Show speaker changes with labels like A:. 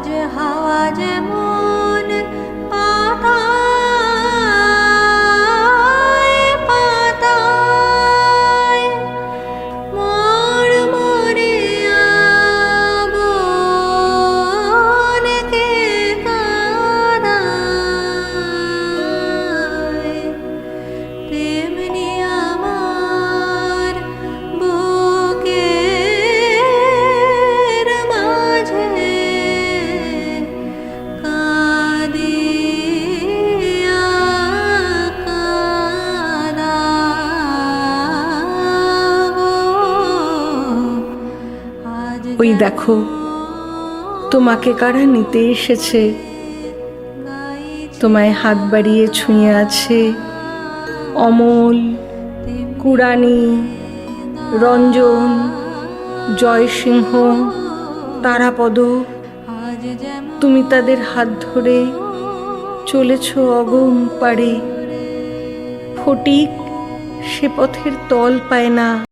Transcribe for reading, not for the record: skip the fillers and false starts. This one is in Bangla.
A: আজ হাওয়া যেমন পাতায় পাতায় মরমরে আবনকে কাঁদায়, তেমনি আমার বুকের মাঝে কাঁদিয়া কাঁদাবো। আজ
B: ওই দেখো, তোমাকে কারা নিতে এসেছে। তোমায় হাত বাড়িয়ে ছুঁয়ে আছে অমল, কুড়ানি, রঞ্জন, জয়সিংহ, তারাপদ। তুমি তাদের হাত ধরে চলেছ অগম পাড়ে। ফটিক সে পথের তল পায় না।